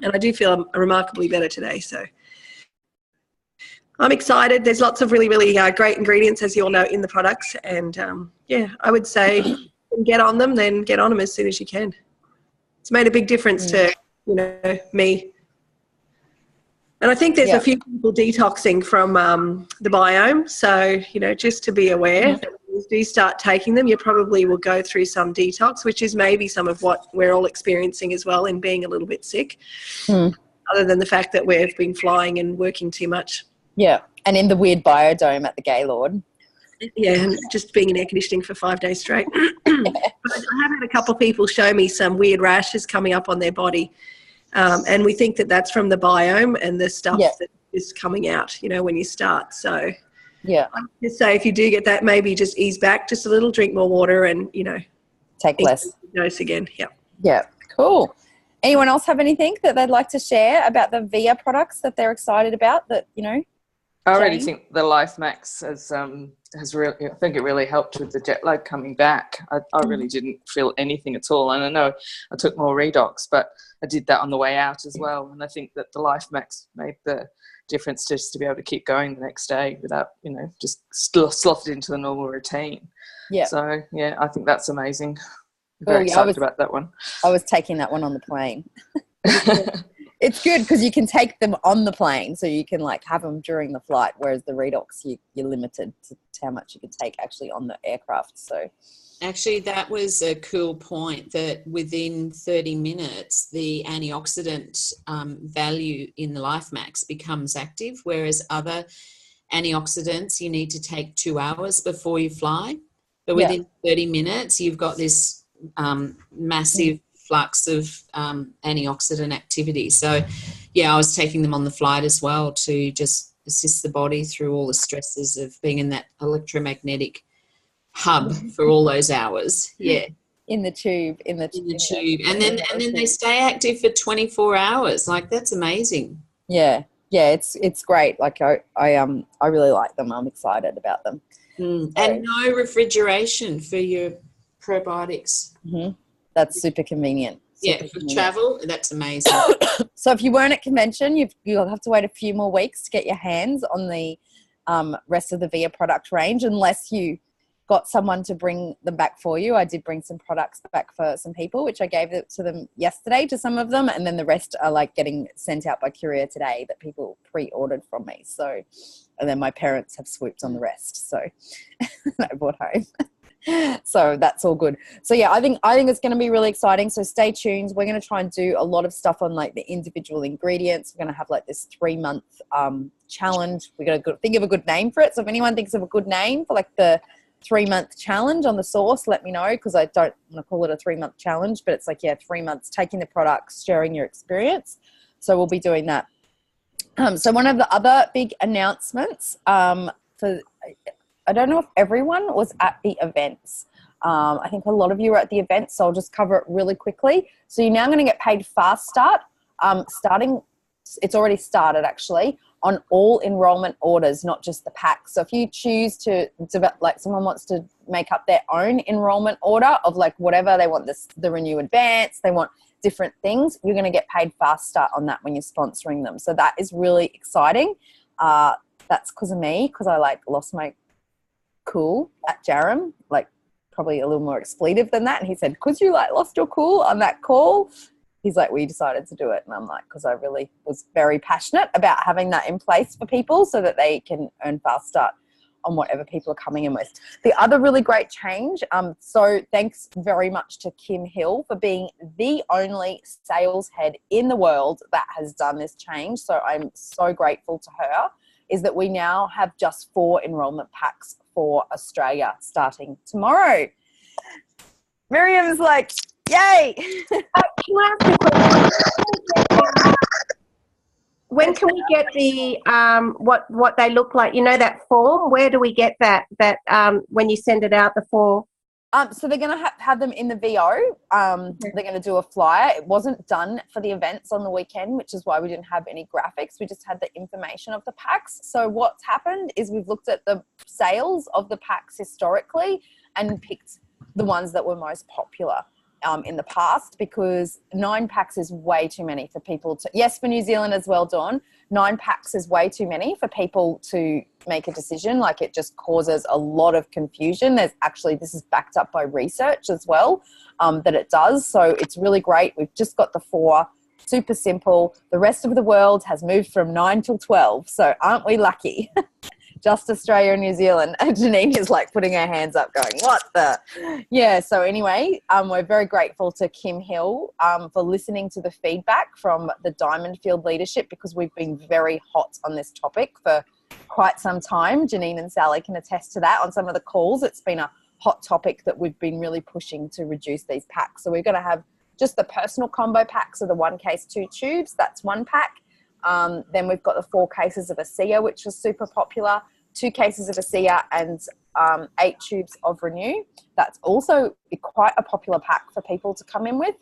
And I do feel remarkably better today. So I'm excited. There's lots of really, really great ingredients, as you all know, in the products. And, I would say get on them, then get on them as soon as you can. It's made a big difference to, me. And I think there's a few people detoxing from the biome. So, just to be aware that when you do start taking them, you probably will go through some detox, which is maybe some of what we're all experiencing as well in being a little bit sick, other than the fact that we've been flying and working too much. Yeah, and in the weird biodome at the Gaylord. Yeah, and just being in air conditioning for 5 days straight. But I have had a couple of people show me some weird rashes coming up on their body. And we think that that's from the biome and the stuff that is coming out, when you start. So I would just say if you do get that, maybe just ease back just a little, drink more water and, take less dose again. Yeah. Yeah, cool. Anyone else have anything that they'd like to share about the VIA products that they're excited about that, I really think the Life Max has really, I think it really helped with the jet lag coming back. I really didn't feel anything at all. And I know I took more Redox, but I did that on the way out as well. And I think that the Life Max made the difference just to be able to keep going the next day without, just slotted into the normal routine. Yeah. So, I think that's amazing. Very excited about that one. I was taking that one on the plane. It's good because you can take them on the plane, so you can have them during the flight, whereas the Redox, you're limited to how much you can take actually on the aircraft. So actually that was a cool point, that within 30 minutes the antioxidant value in the Life Max becomes active, whereas other antioxidants you need to take 2 hours before you fly. But within 30 minutes you've got this massive flux of antioxidant activity. So I was taking them on the flight as well to just assist the body through all the stresses of being in that electromagnetic hub for all those hours. In the tube. And then they stay active for 24 hours. That's amazing. It's great. I really like them. I'm excited about them. And no refrigeration for your probiotics. That's super convenient. For travel, that's amazing. So if you weren't at convention, you'll have to wait a few more weeks to get your hands on the rest of the VIA product range, unless you got someone to bring them back for you. I did bring some products back for some people, which I gave it to them yesterday, to some of them, and then the rest are getting sent out by courier today that people pre-ordered from me. So, and then my parents have swooped on the rest. So I brought home. So that's all good. So I think it's going to be really exciting. So stay tuned. We're going to try and do a lot of stuff on the individual ingredients. We're going to have this 3-month challenge. We're going to think of a good name for it. So if anyone thinks of a good name for the 3-month challenge on the Source, let me know, because I don't want to call it a 3-month challenge, but it's 3 months taking the products, sharing your experience. So we'll be doing that. So one of the other big announcements I don't know if everyone was at the events. I think a lot of you were at the events, so I'll just cover it really quickly. So you're now going to get paid Fast Start, it's already started actually, on all enrollment orders, not just the packs. So if you choose to develop, someone wants to make up their own enrollment order of whatever they want, the Renew Advance, they want different things, you're going to get paid Fast Start on that when you're sponsoring them. So that is really exciting. That's because of me, because I lost my cool at Jaram, probably a little more expletive than that, and he said, because you lost your cool on that call, he's we decided to do it. And I'm because I really was very passionate about having that in place for people so that they can earn Fast Start on whatever people are coming in with. The other really great change, so thanks very much to Kim Hill for being the only sales head in the world that has done this change, so I'm so grateful to her, is that we now have just 4 enrollment packs for Australia starting tomorrow. Miriam's yay! When can we get the what they look like? That form. Where do we get that when you send it out, the form? So they're going to have them in the VO. They're going to do a flyer. It wasn't done for the events on the weekend, which is why we didn't have any graphics. We just had the information of the packs. So what's happened is we've looked at the sales of the packs historically and picked the ones that were most popular. in the past, because 9 packs is way too many for people to, yes, for New Zealand as well, Dawn, 9 packs is way too many for people to make a decision. Like, it just causes a lot of confusion. There's actually, this is backed up by research as well, that it does. So it's really great. We've just got the 4, super simple. The rest of the world has moved from 9 till 12. So aren't we lucky? Just Australia and New Zealand. And Janine is like putting her hands up going, what the? Yeah, so anyway, we're very grateful to Kim Hill for listening to the feedback from the Diamond Field leadership, because we've been very hot on this topic for quite some time. Janine and Sally can attest to that on some of the calls. It's been a hot topic that we've been really pushing to reduce these packs. So we're going to have just the personal combo packs of the 1 case, 2 tubes. That's 1 pack. Then we've got the 4 cases of ASEA, which was super popular, 2 cases of ASEA and 8 tubes of Renew. That's also quite a popular pack for people to come in with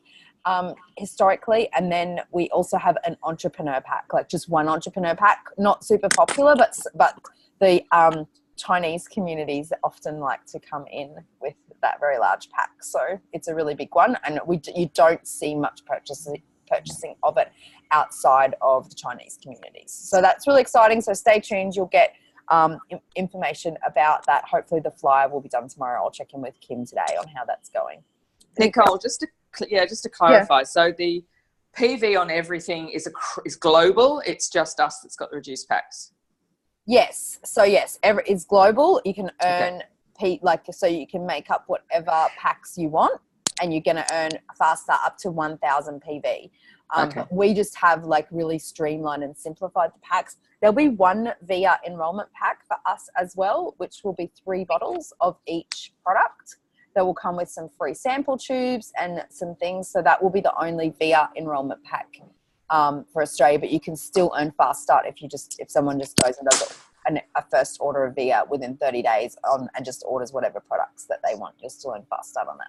historically. And then we also have an entrepreneur pack, like just 1 entrepreneur pack, not super popular, but the Chinese communities often like to come in with that very large pack. So it's a really big one, and you don't see much purchasing of it outside of the Chinese communities. So that's really exciting. So stay tuned. You'll get information about that. Hopefully the flyer will be done tomorrow. I'll check in with Kim today on how that's going. Nicole, just to clarify, so the PV on everything is global. It's just us that's got the reduced packs. Yes. So yes, it's global. You can earn so you can make up whatever packs you want, and you're going to earn faster up to 1,000 PV. But we just have like really streamlined and simplified the packs. There'll be 1 VIA enrollment pack for us as well, which will be 3 bottles of each product. That will come with some free sample tubes and some things. So that will be the only VIA enrollment pack for Australia. But you can still earn fast start if someone just goes and does a first order of VIA within 30 days and just orders whatever products that they want. You'll still earn fast start on that.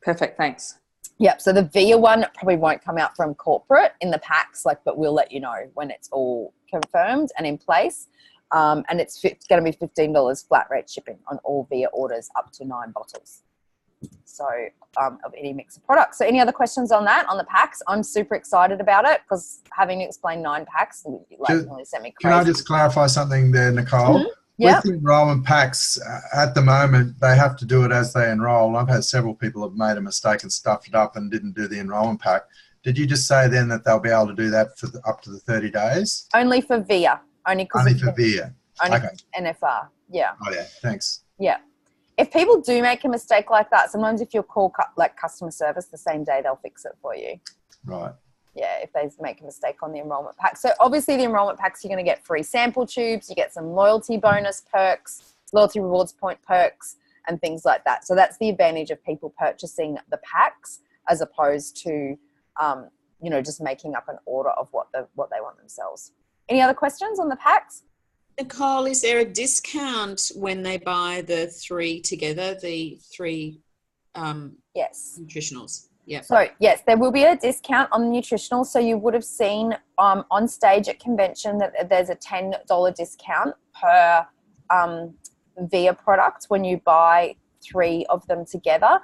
Perfect, thanks. Yep, so the VIA one probably won't come out from corporate in the packs, but we'll let you know when it's all confirmed and in place. And it's going to be $15 flat rate shipping on all VIA orders up to 9 bottles. So of any mix of products. So any other questions on that, on the packs? I'm super excited about it, because having explained 9 packs really sent me crazy. Can I just clarify something there, Nicole? Mm-hmm. Yep. With enrolment packs, at the moment, they have to do it as they enroll. I've had several people have made a mistake and stuffed it up and didn't do the enrolment pack. Did you just say then that they'll be able to do that for up to the 30 days? Only for VIA. Only for VIA. Only for NFR. Yeah. Oh, yeah. Thanks. Yeah. If people do make a mistake like that, sometimes if you'll call customer service the same day, they'll fix it for you. Right. Yeah, if they make a mistake on the enrollment pack. So obviously the enrollment packs, you're going to get free sample tubes, you get some loyalty bonus perks, loyalty rewards point perks, and things like that. So that's the advantage of people purchasing the packs, as opposed to, just making up an order of what they want themselves. Any other questions on the packs? Nicole, is there a discount when they buy the 3 together, the 3 yes. nutritionals? Yeah. So yes, there will be a discount on the nutritional. So you would have seen on stage at convention that there's a $10 discount per VIA product when you buy 3 of them together.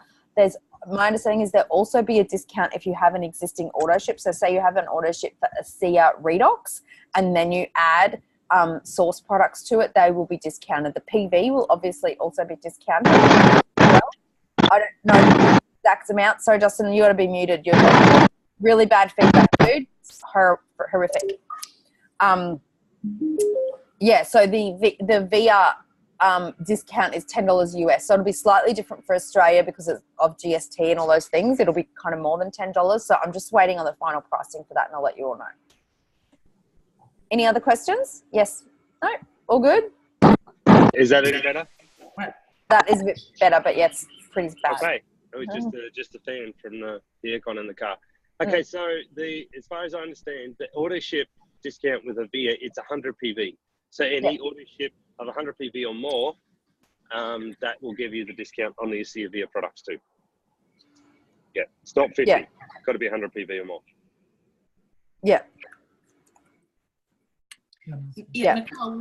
My understanding is there'll also be a discount if you have an existing auto ship. So say you have an auto ship for ASEA Redox, and then you add source products to it, they will be discounted. The PV will obviously also be discounted. I don't know exact amount. Sorry, Justin, you got to be muted. You're really bad feedback, dude. It's horrific. Yeah, so the VIA discount is $10 US. So it'll be slightly different for Australia because of GST and all those things. It'll be kind of more than $10. So I'm just waiting on the final pricing for that, and I'll let you all know. Any other questions? Yes? No? All good? Is that any better? That is a bit better, but yes, pretty bad. Okay. It was just a fan from the aircon in the car. Okay, so as far as I understand, the auto ship discount with a VIA, it's 100 PV. So any auto ship of 100 PV or more, that will give you the discount on the ASEA VIA products too. Yeah, it's not 50. Yeah. Got to be 100 PV or more. Yeah. Yeah, Nicole,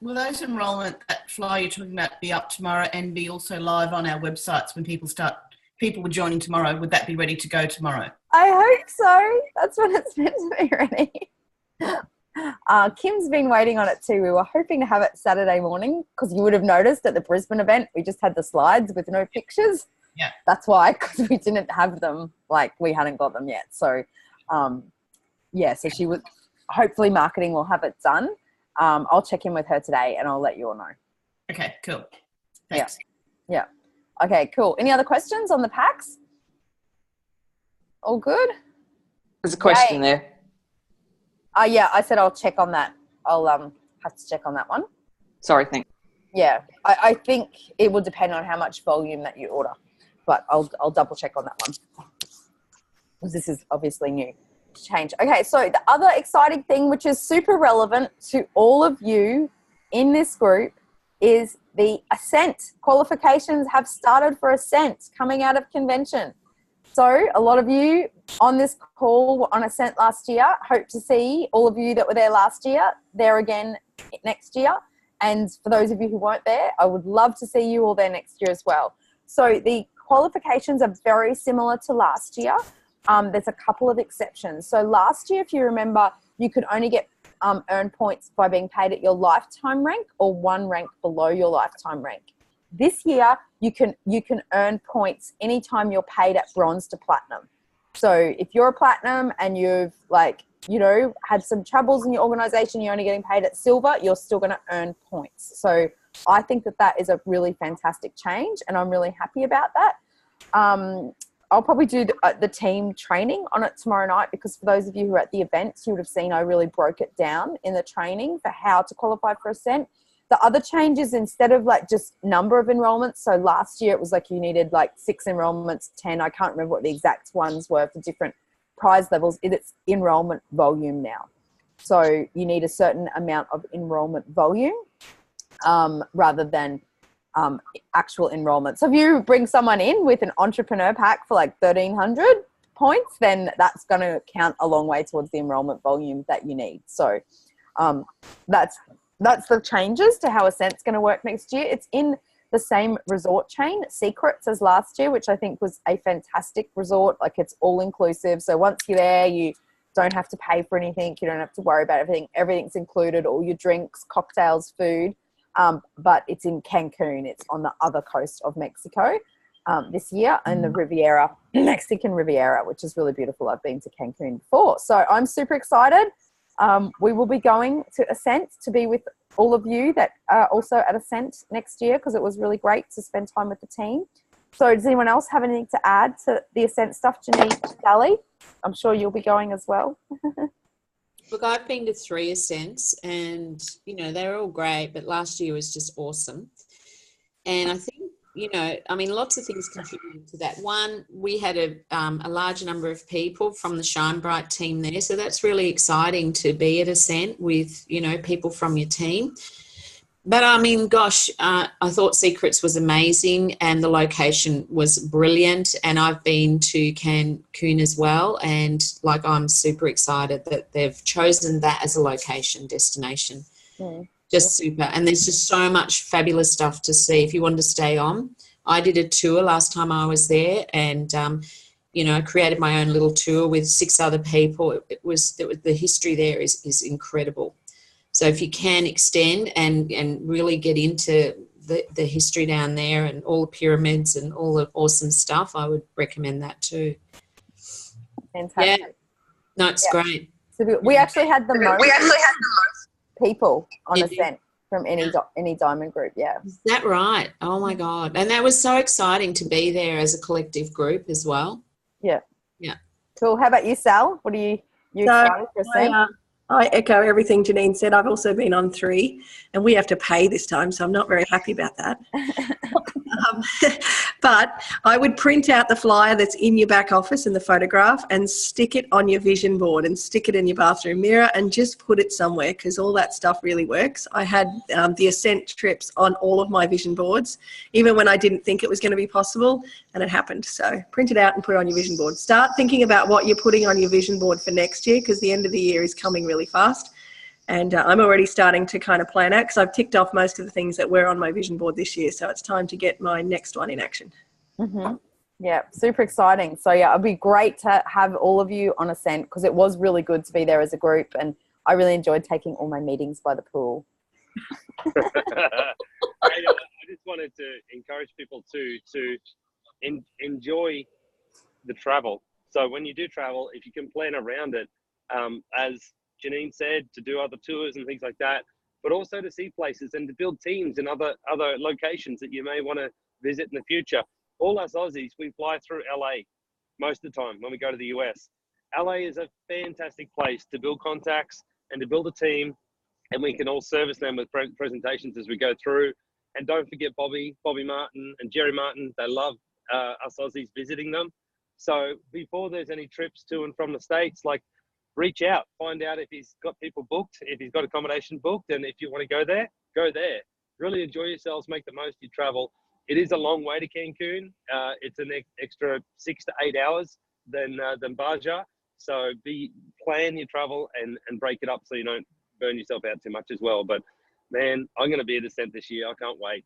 will those enrolment, that flyer you're talking about, be up tomorrow and be also live on our websites when people start people were joining tomorrow, would that be ready to go tomorrow? I hope so. That's when it's meant to be ready. Kim's been waiting on it too. We were hoping to have it Saturday morning because you would have noticed at the Brisbane event, we just had the slides with no pictures. Yeah. That's why, because we didn't have them, like we hadn't got them yet. So, so she would, hopefully marketing will have it done. I'll check in with her today and I'll let you all know. Okay, cool. Thanks. Yeah. Okay, cool. Any other questions on the packs? All good? There's a question there. Yeah, I said I'll check on that. I'll have to check on that one. Sorry, thanks. Yeah, I think it will depend on how much volume that you order, but I'll double check on that one because this is obviously new change. Okay, so the other exciting thing, which is super relevant to all of you in this group, is the Ascent qualifications have started for Ascent coming out of convention. So a lot of you on this call were on Ascent last year. Hope to see all of you that were there last year there again next year. And for those of you who weren't there, I would love to see you all there next year as well. So the qualifications are very similar to last year. There's a couple of exceptions. So last year, if you remember, you could only get earn points by being paid at your lifetime rank or one rank below your lifetime rank. This year, you can earn points anytime you're paid at bronze to platinum. So if you're a platinum and you've had some troubles in your organization, you're only getting paid at silver, you're still going to earn points. So I think that is a really fantastic change and I'm really happy about that. I'll probably do the team training on it tomorrow night because for those of you who are at the events, you would have seen I really broke it down in the training for how to qualify for Ascent. The other changes, instead of just number of enrollments, so last year it was you needed 6 enrollments, 10, I can't remember what the exact ones were for different prize levels, it's enrollment volume now. So you need a certain amount of enrollment volume rather than actual enrollment. So if you bring someone in with an entrepreneur pack for 1,300 points, then that's going to count a long way towards the enrollment volume that you need. So that's the changes to how Ascent's going to work next year. It's in the same resort chain, Secrets, as last year, which I think was a fantastic resort. It's all inclusive. So once you're there, you don't have to pay for anything. You don't have to worry about everything. Everything's included, all your drinks, cocktails, food. But it's in Cancun. It's on the other coast of Mexico this year, and the Riviera, Mexican Riviera, which is really beautiful. I've been to Cancun before. So I'm super excited. We will be going to Ascent to be with all of you that are also at Ascent next year because it was really great to spend time with the team. So does anyone else have anything to add to the Ascent stuff? Janine, Sally, I'm sure you'll be going as well. Look, I've been to 3 Ascents and, they're all great, but last year was just awesome. And I think, lots of things contributed to that. One, we had a large number of people from the Shine Bright team there. So that's really exciting to be at Ascent with, people from your team. But I thought Secrets was amazing and the location was brilliant. And I've been to Cancun as well. And I'm super excited that they've chosen that as a location destination. Just super. And there's just so much fabulous stuff to see if you want to stay on. I did a tour last time I was there and, I created my own little tour with 6 other people. It was the history there is incredible. So if you can extend and really get into the history down there and all the pyramids and all the awesome stuff, I would recommend that too. Fantastic. Yeah. No, it's great. So we actually had the most people on Ascent from any diamond group. Yeah. Is that right? Oh my God. And that was so exciting to be there as a collective group as well. Yeah. Yeah. Cool. How about you, Sal? What are you excited for Ascent? I echo everything Janine said. I've also been on 3 and we have to pay this time, so I'm not very happy about that. But I would print out the flyer that's in your back office in the photograph and stick it on your vision board and stick it in your bathroom mirror and just put it somewhere because all that stuff really works. I had the Ascent trips on all of my vision boards, even when I didn't think it was going to be possible, and it happened. So print it out and put it on your vision board. Start thinking about what you're putting on your vision board for next year because the end of the year is coming really fast. And I'm already starting to kind of plan out because I've ticked off most of the things that were on my vision board this year. So it's time to get my next one in action. Mm-hmm. Yeah, super exciting. So yeah, it'd be great to have all of you on Ascent because it was really good to be there as a group, and I really enjoyed taking all my meetings by the pool. I just wanted to encourage people to enjoy the travel. So when you do travel, if you can plan around it, as Janine said, to do other tours and things like that, but also to see places and to build teams in other locations that you may want to visit in the future. All us Aussies, we fly through LA most of the time when we go to the US. LA is a fantastic place to build contacts and to build a team, and we can all service them with presentations as we go through. And don't forget Bobby Martin and Jerry Martin. They love us Aussies visiting them. So before there's any trips to and from the States, like, reach out, find out if he's got people booked, if he's got accommodation booked, and if you want to go there, go there. Really enjoy yourselves, make the most of your travel. It is a long way to Cancun. It's an extra 6 to 8 hours than Baja. So plan your travel and break it up so you don't burn yourself out too much as well. But man, I'm going to be at Ascent this year. I can't wait.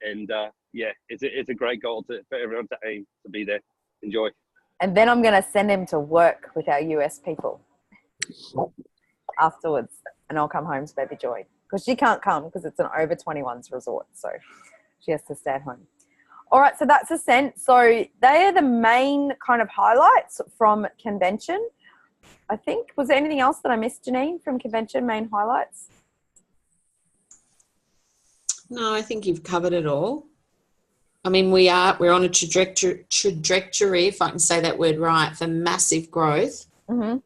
And yeah, it's a great goal for everyone to aim to be there. Enjoy. And then I'm going to send him to work with our US people afterwards, and I'll come home to Baby Joy because she can't come because it's an over 21s resort, so she has to stay at home. All right, so that's Ascent. So they are the main kind of highlights from convention. I think, was there anything else that I missed, Janine, from convention main highlights? No, I think you've covered it all. I mean, we're on a trajectory, if I can say that word right, for massive growth. Mm-hmm.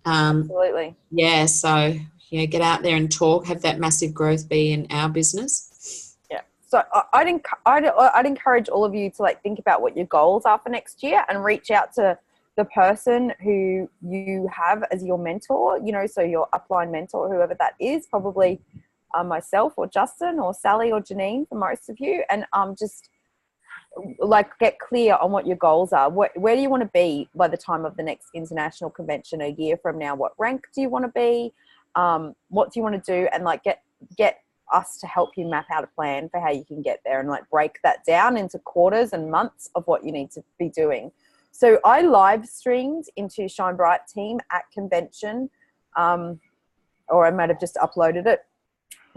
Absolutely. Yeah, so yeah, get out there and talk, have that massive growth be in our business. Yeah. So I'd encourage all of you to like think about what your goals are for next year and reach out to the person who you have as your mentor, you know, so your upline mentor, whoever that is, probably myself or Justin or Sally or Janine for most of you, and just like get clear on what your goals are. Where do you want to be by the time of the next international convention a year from now? What rank do you want to be? What do you want to do? And like get us to help you map out a plan for how you can get there and like break that down into quarters and months of what you need to be doing. So I live streamed into Shine Bright team at convention, or I might have just uploaded it.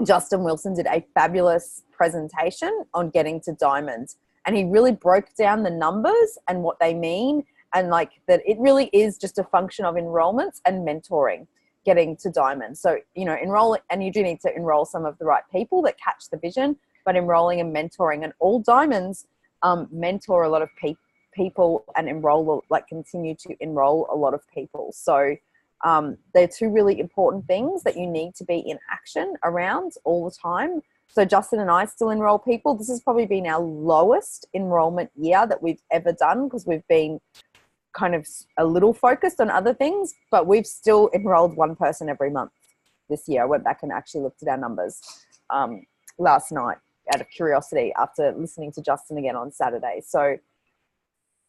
Justin Wilson did a fabulous presentation on getting to diamond. And he really broke down the numbers and what they mean, and like that it really is just a function of enrollments and mentoring getting to diamond. So, you know, enroll, and you do need to enroll some of the right people that catch the vision, but enrolling and mentoring, and all diamonds mentor a lot of people and continue to enroll a lot of people. So they're two really important things that you need to be in action around all the time. So Justin and I still enroll people. This has probably been our lowest enrollment year that we've ever done because we've been kind of a little focused on other things, but we've still enrolled one person every month this year. I went back and actually looked at our numbers last night out of curiosity after listening to Justin again on Saturday. So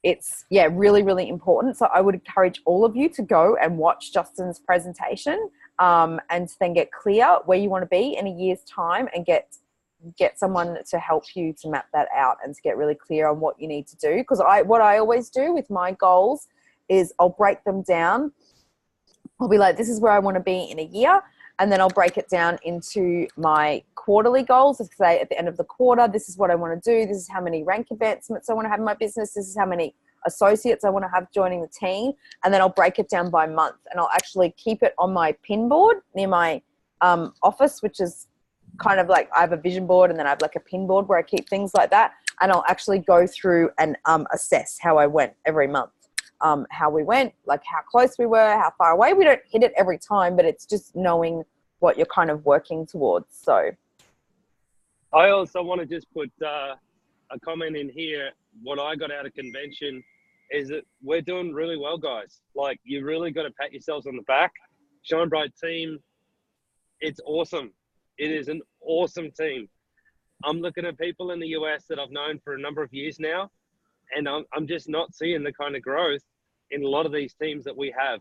it's, yeah, really, really important. So I would encourage all of you to go and watch Justin's presentation and then get clear where you want to be in a year's time, and get someone to help you to map that out and to get really clear on what you need to do. Because what I always do with my goals is I'll break them down. I'll be like, this is where I want to be in a year. And then I'll break it down into my quarterly goals. Let's say at the end of the quarter, this is what I want to do. This is how many rank advancements I want to have in my business. This is how many associates I want to have joining the team. And then I'll break it down by month. And I'll actually keep it on my pin board near my office, which is kind of like I have a vision board, and then I have like a pin board where I keep things like that. And I'll actually go through and assess how I went every month. How we went, like how close we were, how far away. We don't hit it every time, but it's just knowing what you're kind of working towards. So I also want to just put a comment in here. What I got out of convention is that we're doing really well, guys. Like, you really got to pat yourselves on the back. Shine Bright team, it's awesome. It is an awesome team. I'm looking at people in the US that I've known for a number of years now, and I'm just not seeing the kind of growth in a lot of these teams that we have.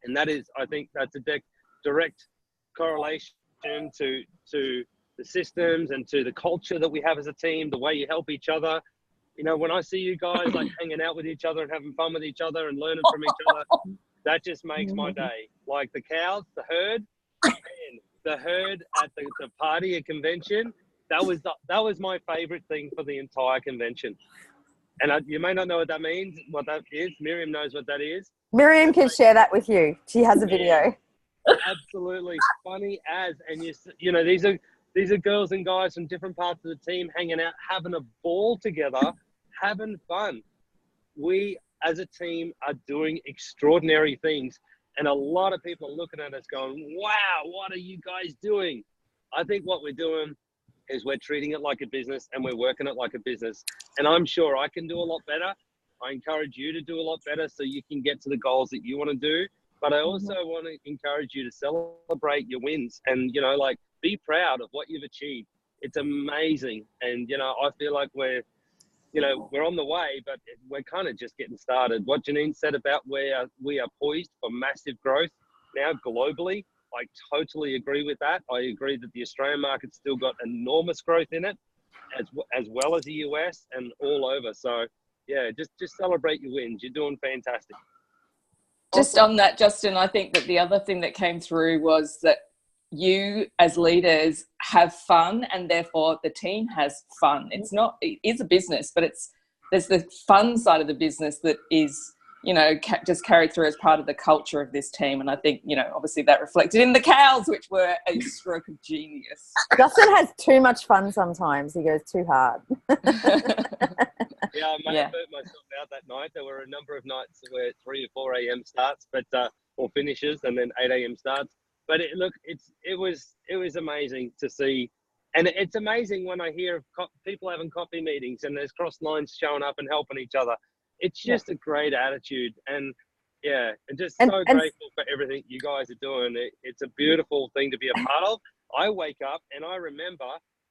And that is, I think that's a direct correlation to the systems and to the culture that we have as a team, the way you help each other. you know, when I see you guys like hanging out with each other and having fun with each other and learning from each other, that just makes my day. Like the cows, the herd, man, the herd at the party, a convention, that was my favorite thing for the entire convention. And you may not know what that means, what that is. Miriam knows what that is. Miriam can share that with you. She has a video. Absolutely funny as, and you know, these are girls and guys from different parts of the team hanging out, having a ball together, having fun. We as a team are doing extraordinary things, and a lot of people are looking at us going, wow, what are you guys doing? I think what we're doing is we're treating it like a business and we're working it like a business. And I'm sure I can do a lot better. I encourage you to do a lot better so you can get to the goals that you want to do. But I also want to encourage you to celebrate your wins and, you know, like be proud of what you've achieved. It's amazing. And, you know, I feel like we're on the way, but we're kind of just getting started. What Janine said about where we are poised for massive growth now globally, I totally agree with that. I agree that the Australian market's still got enormous growth in it, as well as the US and all over. So, yeah, just celebrate your wins. You're doing fantastic. Just on that, Justin, I think that the other thing that came through was that you as leaders have fun and therefore the team has fun. It is a business, but there's the fun side of the business that is, you know, just carried through as part of the culture of this team. And I think, you know, obviously that reflected in the cows, which were a stroke of genius. Justin has too much fun sometimes. He goes too hard. Yeah, I may have burnt myself out that night. There were a number of nights where 3 or 4 a.m. starts, or finishes, and then 8 a.m. starts. But it was amazing to see, and it's amazing when I hear of people having coffee meetings and there's cross lines showing up and helping each other. It's just a great attitude, and yeah, and just so grateful for everything you guys are doing. It's a beautiful thing to be a part of. I wake up and I remember,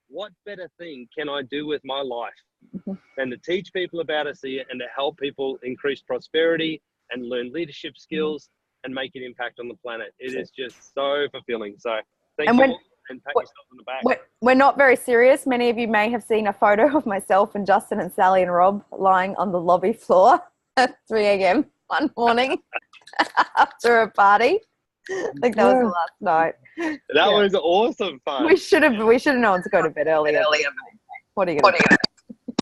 what better thing can I do with my life than to teach people about ASEA and to help people increase prosperity and learn leadership skills and make an impact on the planet. It is just so fulfilling. So thank you all, and pat yourself on the back. We're not very serious. Many of you may have seen a photo of myself and Justin and Sally and Rob lying on the lobby floor at 3 a.m. one morning after a party. I think that was the last night. That was awesome fun. We should have known to go to bed earlier. What are you going to do?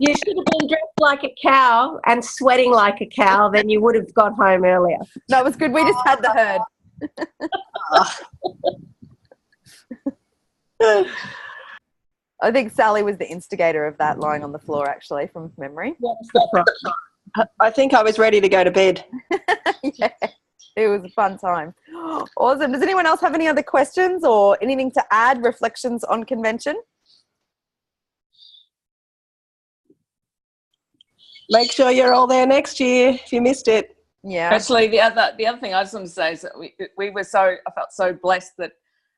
You should have been dressed like a cow and sweating like a cow, then you would have got home earlier. That was good. We just had the herd. I think Sally was the instigator of that, lying on the floor, actually, from memory. I think I was ready to go to bed. Yeah, it was a fun time. Awesome. Does anyone else have any other questions or anything to add, reflections on convention? Make sure you're all there next year if you missed it. Yeah. Actually, the other thing I just want to say is that I felt so blessed that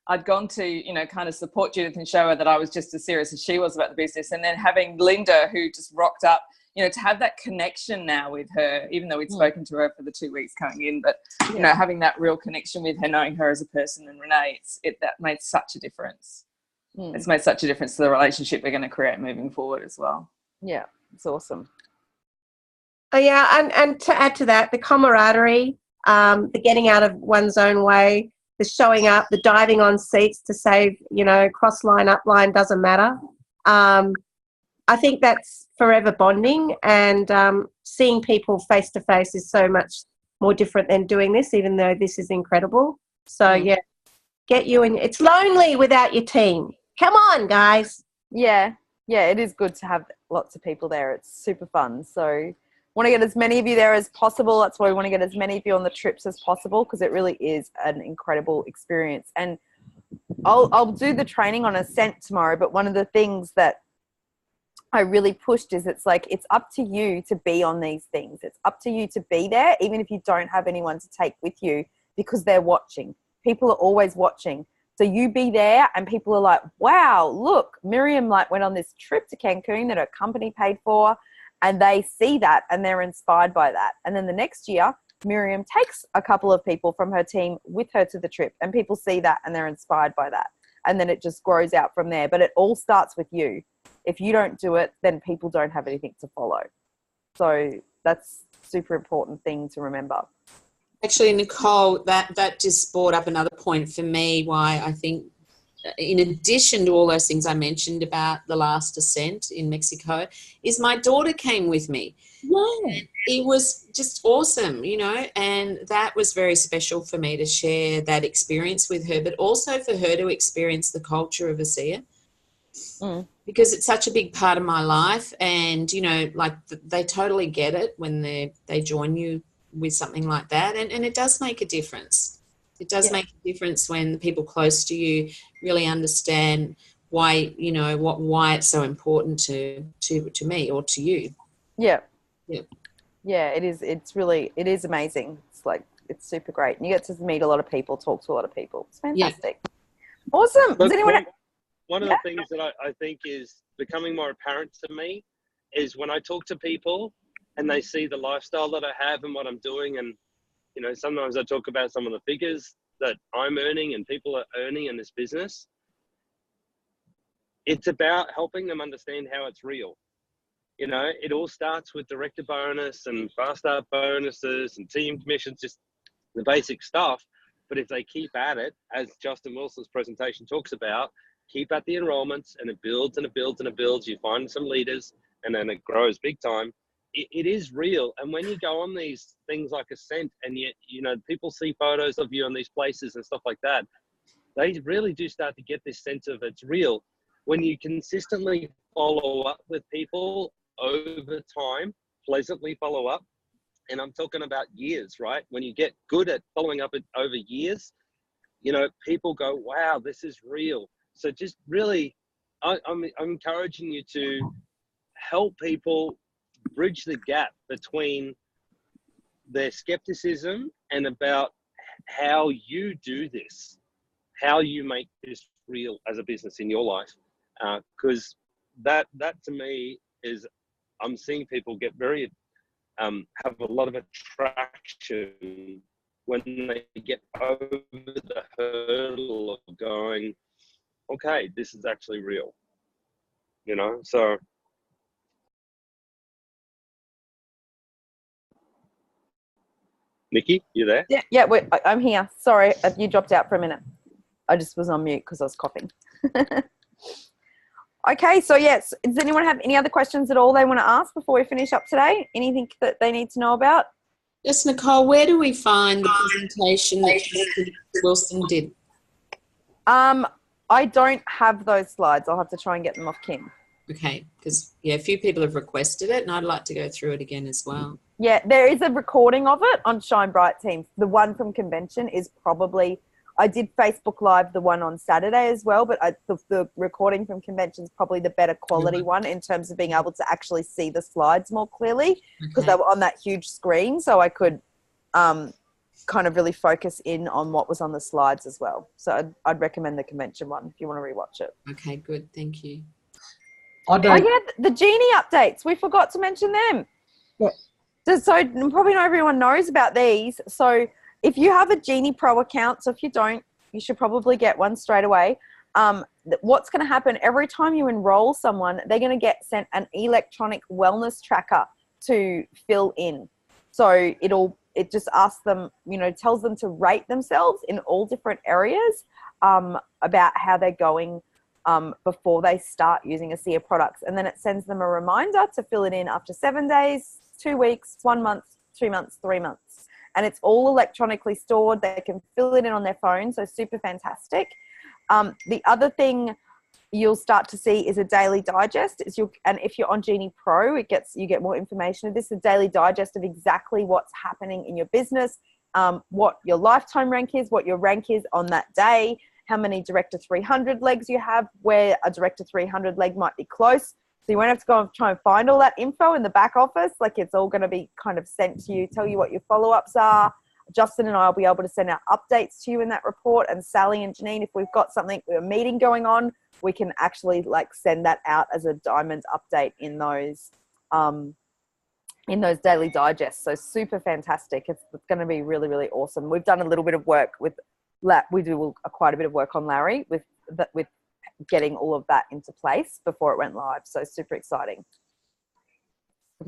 I'd gone to, you know, kind of support Judith and show her that I was just as serious as she was about the business. And then having Linda, who just rocked up, you know, to have that connection now with her, even though we'd spoken to her for the 2 weeks coming in, but, you know, having that real connection with her, knowing her as a person, and Renee, that made such a difference. It's made such a difference to the relationship we're going to create moving forward as well. Yeah, it's awesome. Oh, yeah, and to add to that, the camaraderie, the getting out of one's own way, the showing up, the diving on seats to save, you know, cross line, up line, doesn't matter. I think that's forever bonding, and seeing people face to face is so much more different than doing this, even though this is incredible. So, yeah, get you in. It's lonely without your team. Come on, guys. Yeah, it is good to have lots of people there. It's super fun. So want to get as many of you there as possible. That's why we want to get as many of you on the trips as possible, because it really is an incredible experience. And I'll do the training on Ascent tomorrow, but one of the things that I really pushed is it's up to you to be on these things. It's up to you to be there, even if you don't have anyone to take with you, because they're watching. People are always watching. So you be there and people are like, wow, look, Miriam went on this trip to Cancun that her company paid for, and they see that and they're inspired by that. And then the next year, Miriam takes a couple of people from her team with her to the trip, and people see that and they're inspired by that. and then it just grows out from there. But it all starts with you. If you don't do it, then people don't have anything to follow. So that's a super important thing to remember. Actually, Nicole, that just brought up another point for me why I think, in addition to all those things I mentioned about the last ascent in Mexico, is my daughter came with me. Yeah. It was just awesome, you know, and that was very special for me to share that experience with her, but also for her to experience the culture of ASEA. Because it's such a big part of my life, and, you know, like they totally get it when they join you with something like that, and it does make a difference. It does make a difference when the people close to you really understand why, you know, why it's so important to me or to you. Yeah. Yeah. Yeah, it is. It is amazing. It's super great. And you get to meet a lot of people, talk to a lot of people. It's fantastic. Yeah. Awesome. Does anyone one of the things that I think is becoming more apparent to me is when I talk to people and they see the lifestyle that I have and what I'm doing, and, you know, sometimes I talk about some of the figures that I'm earning and people are earning in this business. It's about helping them understand how it's real. You know, it all starts with director bonus and fast start bonuses and team commissions, just the basic stuff. But if they keep at it, as Justin Wilson's presentation talks about, keep at the enrollments, and it builds and it builds and it builds. You find some leaders and then it grows big time. It is real. And when you go on these things like Ascent, and yet, you know, people see photos of you in these places and stuff like that, they really do start to get this sense of it's real. When you consistently follow up with people over time, pleasantly follow up, and I'm talking about years, right? When you get good at following up over years, you know, people go, wow, this is real. So just really, I'm encouraging you to help people bridge the gap between their skepticism and about how you do this, how you make this real as a business in your life. Because that to me is, I'm seeing people get very, have a lot of attraction when they get over the hurdle of going, okay, this is actually real, you know? So. Nikki, you there? Yeah, wait, I'm here. Sorry, you dropped out for a minute. I just was on mute because I was coughing. Okay, so yes, does anyone have any other questions at all they want to ask before we finish up today? Anything that they need to know about? Yes, Nicole, where do we find the presentation that Justin Wilson did? I don't have those slides. I'll have to try and get them off Kim. Okay, because, yeah, a few people have requested it, and I'd like to go through it again as well. Yeah, there is a recording of it on Shine Bright Team. The one from convention is probably, I did Facebook Live the one on Saturday as well, but the recording from convention is probably the better quality one in terms of being able to actually see the slides more clearly, because they were on that huge screen, so I could kind of really focus in on what was on the slides as well. So I'd recommend the convention one if you want to rewatch it. Okay, good. Thank you. Oh yeah, the Genie updates. We forgot to mention them. Yeah. So probably not everyone knows about these. So if you have a Genie Pro account, so if you don't, you should probably get one straight away. What's going to happen every time you enroll someone, they're going to get sent an electronic wellness tracker to fill in. So it just asks them, you know, tells them to rate themselves in all different areas about how they're going before they start using ASEA products. And then it sends them a reminder to fill it in after 7 days, 2 weeks, 1 month, 2 months, 3 months. And it's all electronically stored. They can fill it in on their phone, so super fantastic. The other thing you'll start to see is a daily digest. And if you're on Genie Pro, you get more information of this, a daily digest of exactly what's happening in your business, what your lifetime rank is, what your rank is on that day, how many Director 300 legs you have, where a Director 300 leg might be close. So you won't have to go and try and find all that info in the back office. Like, it's all going to be kind of sent to you, tell you what your follow-ups are. Justin and I will be able to send out updates to you in that report. And Sally and Janine, if we've got a meeting going on, we can actually send that out as a diamond update in those daily digests. So super fantastic. It's going to be really, really awesome. We've done a little bit of work with we do quite a bit of work on Larry with with getting all of that into place before it went live. So super exciting.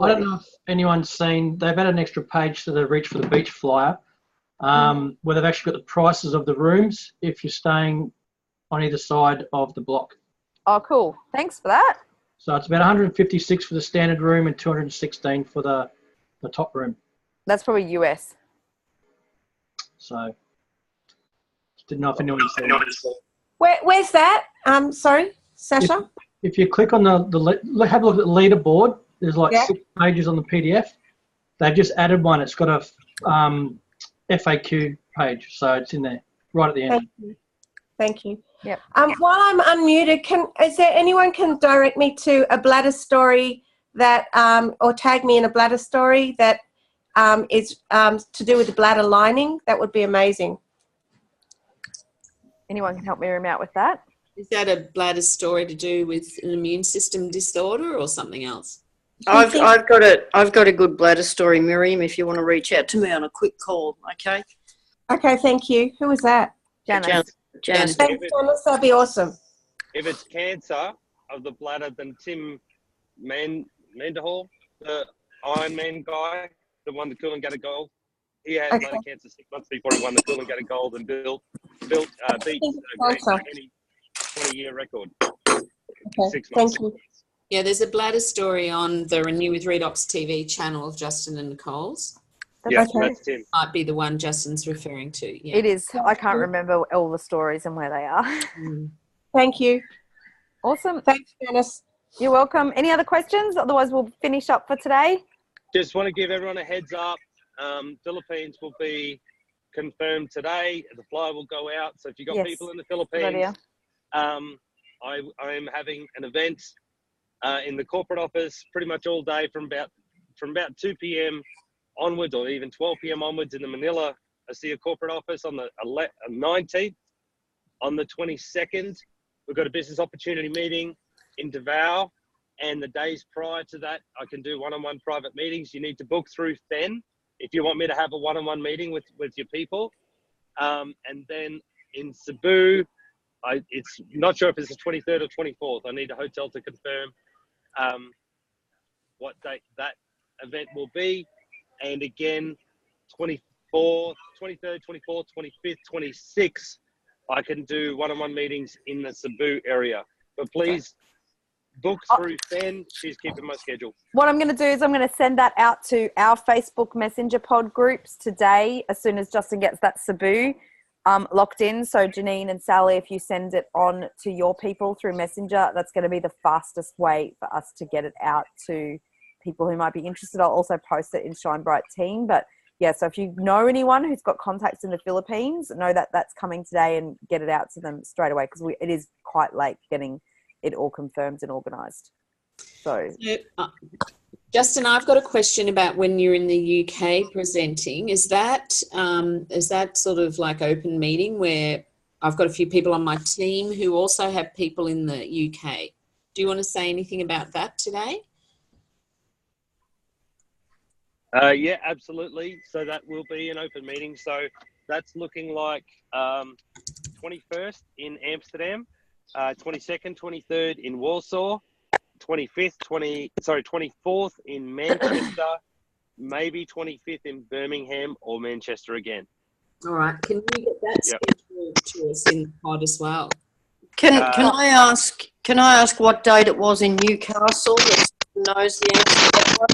I don't know if anyone's seen, they've added an extra page to the Reach for the Beach flyer where they've actually got the prices of the rooms if you're staying on either side of the block. Oh, cool. Thanks for that. So it's about 156 for the standard room and 216 for the top room. That's probably US. So didn't know if anyone seen it. Where's that? Sorry, Sasha? If you click on have a look at the leaderboard, there's like 6 pages on the PDF. They've just added one. It's got a FAQ page, so it's in there right at the end. Thank you. Yep. While I'm unmuted, is there anyone can direct me to a bladder story that, or tag me in a bladder story that is to do with the bladder lining? That would be amazing. Anyone can help me out with that? Is that a bladder story to do with an immune system disorder or something else? I've got a good bladder story, Miriam, if you want to reach out to me on a quick call, okay? Okay, thank you. Who was that? Janice. Janice. Thanks, Janice. That'd be awesome. If it's cancer of the bladder, then Tim Menderhall, the Ironman guy, the one that Coolangatta Gold, he had bladder cancer 6 months before he won the Coolangatta Gold and beat a great 20-year record. Okay, 6 months. thank you. Yeah, there's a bladder story on the Renew with Redox TV channel of Justin and Nicole's. Yeah, Okay. that's Tim. Might be the one Justin's referring to. Yeah. It is. I can't remember all the stories and where they are. Thank you. Awesome. Thanks, Janice. You're welcome. Any other questions? Otherwise, we'll finish up for today. Just want to give everyone a heads up. Philippines will be confirmed today. The flyer will go out. So if you've got people in the Philippines, I am having an event in the corporate office pretty much all day from about 2 p.m. onwards, or even 12 p.m. onwards in the Manila ASEA corporate office on the 19th. On the 22nd, we've got a business opportunity meeting in Davao. And the days prior to that, I can do one-on-one private meetings. You need to book through Fen if you want me to have a one-on-one meeting with your people. And then in Cebu, it's not sure if it's the 23rd or 24th. I need a hotel to confirm what date that event will be. And again, 23rd, 24th, 25th, 26th, I can do one-on-one meetings in the Cebu area. But please book through Fen. She's keeping my schedule. What I'm going to do is I'm going to send that out to our Facebook Messenger pod groups today as soon as Justin gets that Cebu locked in. So Janine and Sally, if you send it on to your people through Messenger, that's going to be the fastest way for us to get it out to people who might be interested. I'll also post it in Shine Bright Team. But yeah, so if you know anyone who's got contacts in the Philippines, know that that's coming today and get it out to them straight away, because it is quite late getting it all confirmed and organised. So, Justin, I've got a question about when you're in the UK presenting. Is that sort of like open meeting where I've got a few people on my team who also have people in the UK? Do you want to say anything about that today? Yeah, absolutely. So that will be an open meeting. So that's looking like 21st in Amsterdam, 22nd, 23rd in Warsaw, 24th in Manchester, maybe 25th in Birmingham or Manchester again. All right. Can you get that scheduled to us in the pod as well? Can I ask what date it was in Newcastle? That knows the answer to that one?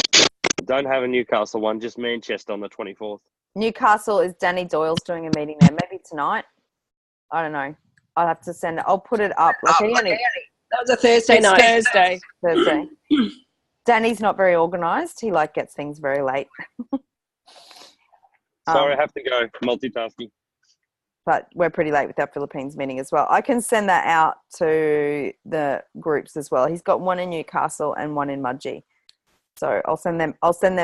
Don't have a Newcastle one, just Manchester on the 24th. Newcastle is Danny Doyle's doing a meeting there, maybe tonight. I don't know. I'll have to send it. I'll put it up. Like That was a Thursday night. Thursday. Danny's not very organised. He gets things very late. Sorry, I have to go multitasking. But we're pretty late with our Philippines meeting as well. I can send that out to the groups as well. He's got one in Newcastle and one in Mudgee. So I'll send them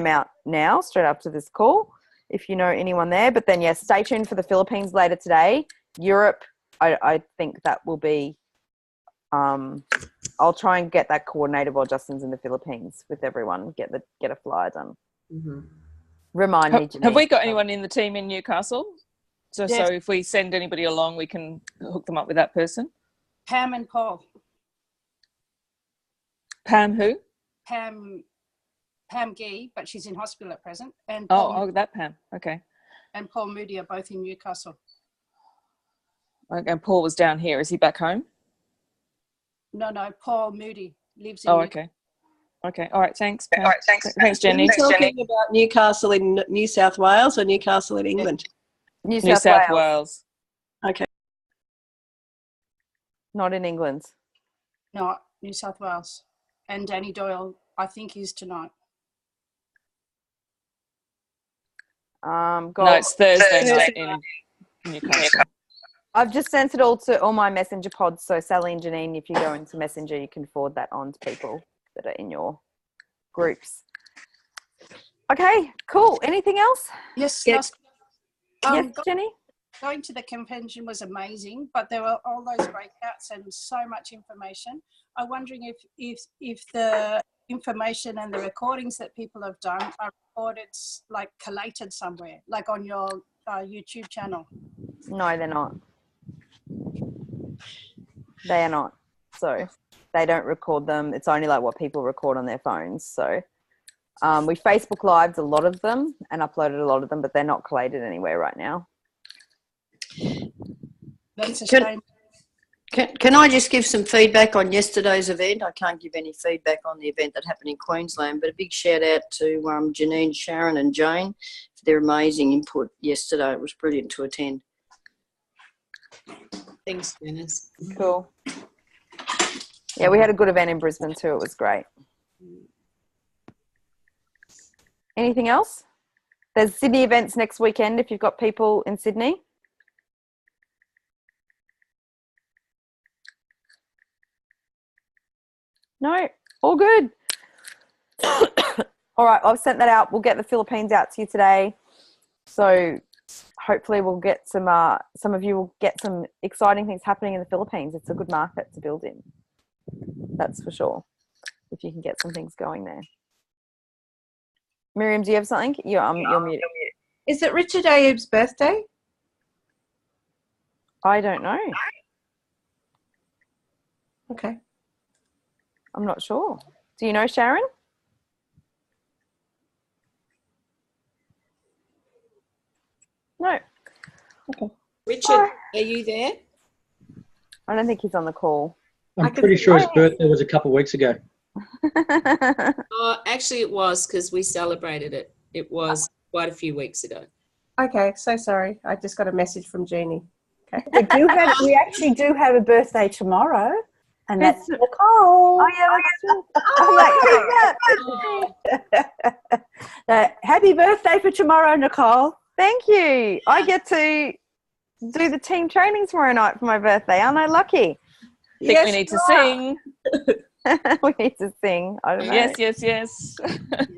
out now, straight after this call, if you know anyone there. But then, yes, stay tuned for the Philippines later today. Europe, I think that will be. I'll try and get that coordinated while Justin's in the Philippines with everyone. Get a flyer done. Mm-hmm. Remind me, Janine. Have we got anyone in the team in Newcastle? So Yes. if we send anybody along, we can hook them up with that person. Pam and Paul. Pam who? Pam Gee, but she's in hospital at present. And Paul, Oh, that Pam. Okay. and Paul Moody are both in Newcastle. Okay. And Paul was down here. Is he back home? No, Paul Moody lives in Oh, Newcastle. okay. Okay. All right. Thanks. Pam. All right. Thanks, Jenny. Are you talking about Newcastle in New South Wales or Newcastle in England? New New South, South Wales. Wales. Okay. Not in England. No, New South Wales. And Danny Doyle, I think, is tonight. No, it's Thursday night in Newcastle. I've just sent it all to all my messenger pods. So Sally and Janine, if you go into Messenger, you can forward that on to people that are in your groups. Okay, cool. Anything else? Yes, Yes, Jenny? Going to the convention was amazing, but there were all those breakouts and so much information. I'm wondering if the information and the recordings that people have done are recorded, like collated somewhere, like on your YouTube channel. No, they're not. They are not. So they don't record them. It's only like what people record on their phones. So we Facebook Lived a lot of them and uploaded a lot of them, but they're not collated anywhere right now. That's a shame. Can I just give some feedback on yesterday's event? I can't give any feedback on the event that happened in Queensland, but a big shout out to Janine, Sharon and Jane for their amazing input yesterday. It was brilliant to attend. Thanks, Dennis. Cool. Yeah, we had a good event in Brisbane too. It was great. Anything else? There's Sydney events next weekend if you've got people in Sydney. No, all good. All right, I've sent that out. We'll get the Philippines out to you today. So hopefully we'll get some of you will get some exciting things happening in the Philippines. It's a good market to build in. That's for sure. If you can get some things going there. Miriam, do you have something? You're muted. Is it Richard Ayoub's birthday? I don't know. Okay. I'm not sure. Do you know, Sharon? No. Okay. Richard, are you there? I don't think he's on the call. I'm pretty sure his birthday was a couple of weeks ago. Oh, actually, it was because we celebrated it. It was quite a few weeks ago. Okay, so sorry. I just got a message from Jeannie. Okay. We actually do have a birthday tomorrow, and that's Nicole. Oh, yeah, that's true. Happy birthday for tomorrow, Nicole. Thank you. I get to do the team training tomorrow night for my birthday. Aren't I lucky? I think we need to sing. We need to sing. I don't know. Yes.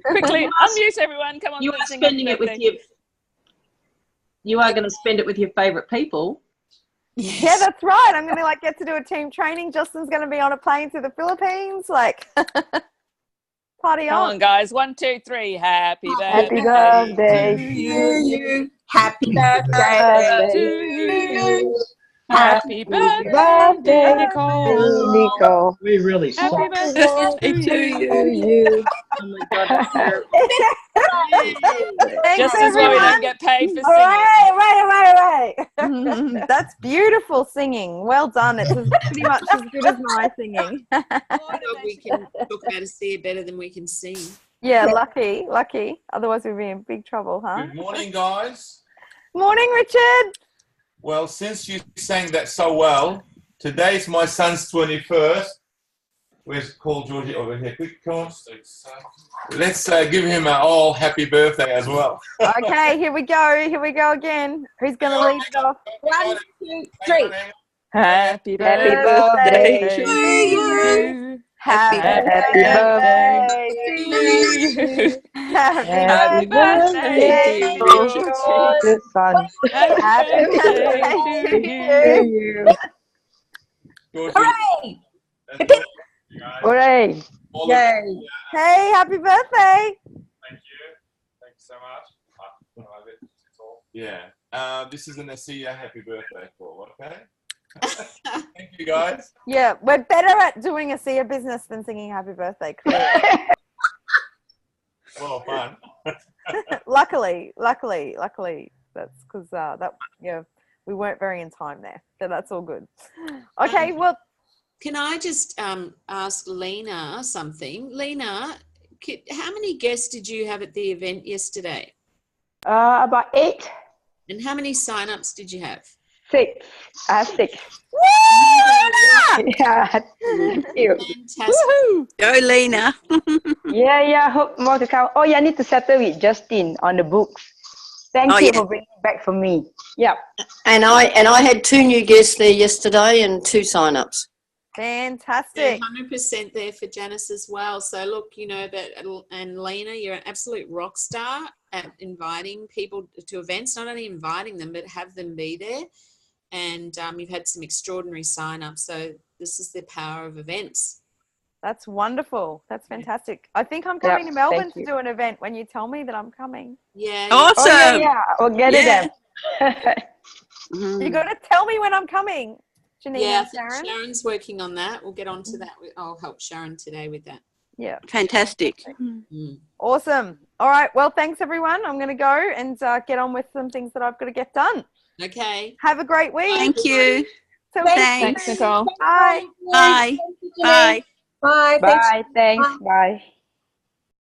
Quickly, unmute everyone. Come on. You are spending it with your. You are going to spend it with your favourite people. Yes. Yeah, that's right. I'm going to get to do a team training. Justin's going to be on a plane to the Philippines. Party Come on. on, guys. 1, 2, 3. Happy birthday. Happy birthday to you. Happy birthday to you. Happy birthday, Nicole. We really Happy suck. birthday to you. Oh my God. Just as well we don't get paid for singing. Right. That's beautiful singing. Well done. It's pretty much as good as my singing. We can talk about to see it better than we can sing. Yeah, lucky. Otherwise we'd be in big trouble, huh? Good morning, guys. Morning, Richard. Well, since you sang that so well, today's my son's 21st. Where's call Georgie over here? Quick, come on. Let's give him an all happy birthday as well. Okay, here we go again. Who's going to lead it off? 1, 2, 3. Happy birthday to you. Happy birthday to you. Happy birthday, Richard. Happy birthday to you. Hooray! Hooray. Yay. Hey, happy birthday. Thank you. Thank you so much. Yeah. This is an Asiya happy birthday call, okay? Thank you, guys. Yeah, we're better at doing a SEA business than singing happy birthday. Clearly. Well, fun. luckily, that's because we weren't very in time there, so that's all good. Okay, well, can I just ask Lena something? Lena, how many guests did you have at the event yesterday? About 8. And how many sign-ups did you have? 6. I have 6. Woo! Yeah, thank you. Fantastic. Go, Lena. Yeah, hope more to come. Oh, yeah, I need to settle with Justin on the books. Thank you for bringing it back for me. Yeah. And I had 2 new guests there yesterday and 2 sign-ups. Fantastic. 100% there for Janice as well. So look, you know that, and Lena, you're an absolute rock star at inviting people to events, not only inviting them, but have them be there. And you've had some extraordinary sign-ups. So this is the power of events. That's wonderful. That's fantastic. I think I'm coming to Melbourne to do an event when you tell me that I'm coming. Yeah. Awesome. Oh, yeah. We'll get it then. You got to tell me when I'm coming, Janine Yeah, and Sharon. Sharon's working on that. We'll get on to that. I'll help Sharon today with that. Yeah. Fantastic. Awesome. All right. Well, thanks, everyone. I'm going to go and get on with some things that I've got to get done. Okay. Have a great week. Thank you. So Thanks, Nicole. Bye. Bye. Bye. Bye. Bye. Thanks. Bye.